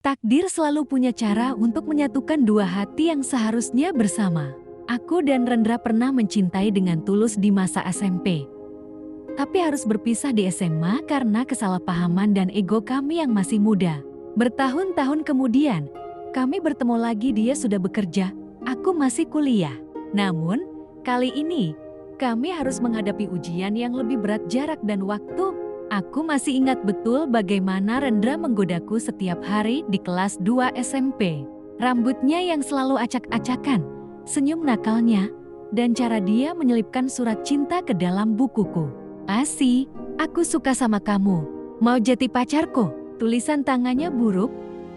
Takdir selalu punya cara untuk menyatukan dua hati yang seharusnya bersama. Aku dan Rendra pernah mencintai dengan tulus di masa SMP. Tapi harus berpisah di SMA karena kesalahpahaman dan ego kami yang masih muda. Bertahun-tahun kemudian, kami bertemu lagi. Dia sudah bekerja, aku masih kuliah. Namun, kali ini, kami harus menghadapi ujian yang lebih berat jarak dan waktu. Aku masih ingat betul bagaimana Rendra menggodaku setiap hari di kelas 2 SMP. Rambutnya yang selalu acak-acakan, senyum nakalnya, dan cara dia menyelipkan surat cinta ke dalam bukuku. "Asi, aku suka sama kamu. Mau jadi pacarku?" Tulisan tangannya buruk,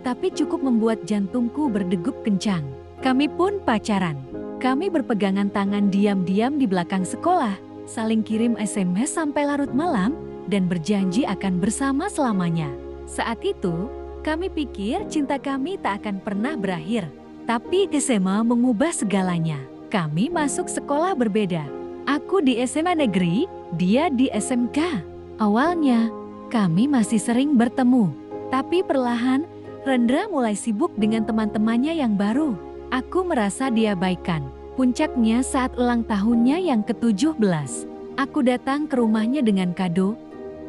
tapi cukup membuat jantungku berdegup kencang. Kami pun pacaran. Kami berpegangan tangan diam-diam di belakang sekolah, saling kirim SMS sampai larut malam, dan berjanji akan bersama selamanya. Saat itu, kami pikir cinta kami tak akan pernah berakhir. Tapi SMA mengubah segalanya. Kami masuk sekolah berbeda. Aku di SMA negeri, dia di SMK. Awalnya, kami masih sering bertemu. Tapi perlahan, Rendra mulai sibuk dengan teman-temannya yang baru. Aku merasa dia baikan. Puncaknya saat ulang tahunnya yang ke-17. Aku datang ke rumahnya dengan kado,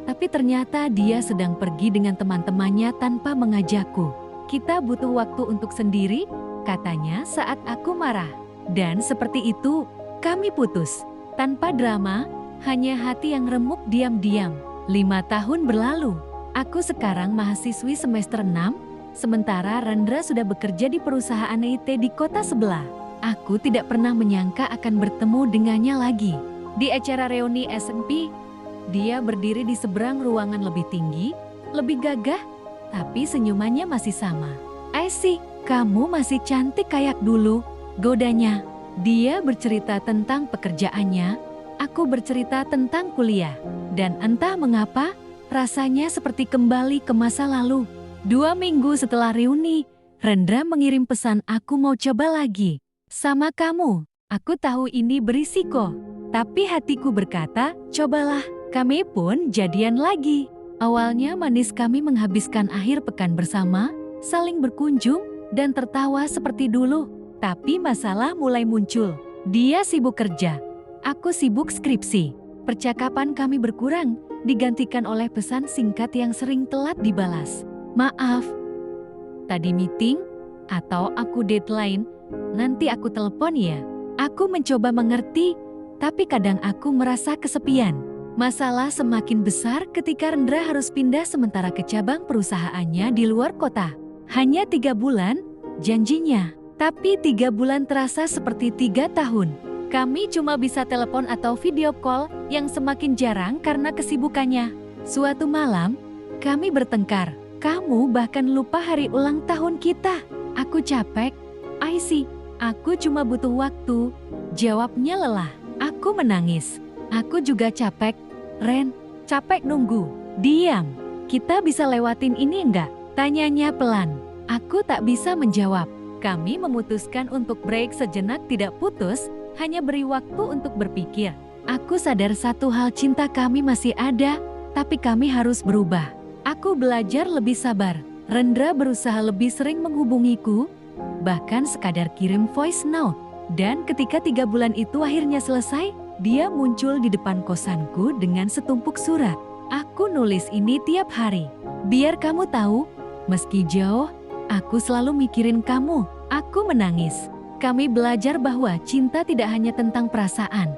tapi ternyata dia sedang pergi dengan teman-temannya tanpa mengajakku. "Kita butuh waktu untuk sendiri," katanya saat aku marah. Dan seperti itu, kami putus. Tanpa drama, hanya hati yang remuk diam-diam. 5 tahun berlalu. Aku sekarang mahasiswi semester 6, sementara Rendra sudah bekerja di perusahaan IT di kota sebelah. Aku tidak pernah menyangka akan bertemu dengannya lagi. Di acara reuni SMP, dia berdiri di seberang ruangan lebih tinggi, lebih gagah, tapi senyumannya masih sama. "Asi, kamu masih cantik kayak dulu," godanya. Dia bercerita tentang pekerjaannya, aku bercerita tentang kuliah. Dan entah mengapa, rasanya seperti kembali ke masa lalu. 2 minggu setelah reuni, Rendra mengirim pesan, "Aku mau coba lagi sama kamu. Aku tahu ini berisiko, tapi hatiku berkata, cobalah." Kami pun jadian lagi. Awalnya manis, kami menghabiskan akhir pekan bersama, saling berkunjung, dan tertawa seperti dulu. Tapi masalah mulai muncul. Dia sibuk kerja, aku sibuk skripsi. Percakapan kami berkurang, digantikan oleh pesan singkat yang sering telat dibalas. "Maaf, tadi meeting," atau "aku deadline, nanti aku telepon ya." Aku mencoba mengerti, tapi kadang aku merasa kesepian. Masalah semakin besar ketika Rendra harus pindah sementara ke cabang perusahaannya di luar kota. Hanya 3 bulan, janjinya. Tapi 3 bulan terasa seperti 3 tahun. Kami cuma bisa telepon atau video call yang semakin jarang karena kesibukannya. Suatu malam, kami bertengkar. "Kamu bahkan lupa hari ulang tahun kita." Aku capek. "Aisy, aku cuma butuh waktu," jawabnya lelah. Aku menangis. "Aku juga capek, Ren, capek nunggu." "Diam, kita bisa lewatin ini enggak?" tanyanya pelan. Aku tak bisa menjawab. Kami memutuskan untuk break sejenak, tidak putus, hanya beri waktu untuk berpikir. Aku sadar satu hal, cinta kami masih ada, tapi kami harus berubah. Aku belajar lebih sabar. Rendra berusaha lebih sering menghubungiku, bahkan sekadar kirim voice note. Dan ketika 3 bulan itu akhirnya selesai, dia muncul di depan kosanku dengan setumpuk surat. "Aku nulis ini tiap hari. Biar kamu tahu, meski jauh, aku selalu mikirin kamu." Aku menangis. Kami belajar bahwa cinta tidak hanya tentang perasaan,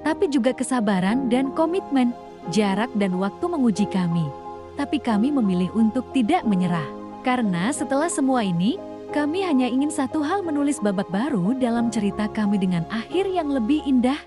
tapi juga kesabaran dan komitmen. Jarak dan waktu menguji kami, tapi kami memilih untuk tidak menyerah. Karena setelah semua ini, kami hanya ingin satu hal, menulis babak baru dalam cerita kami dengan akhir yang lebih indah.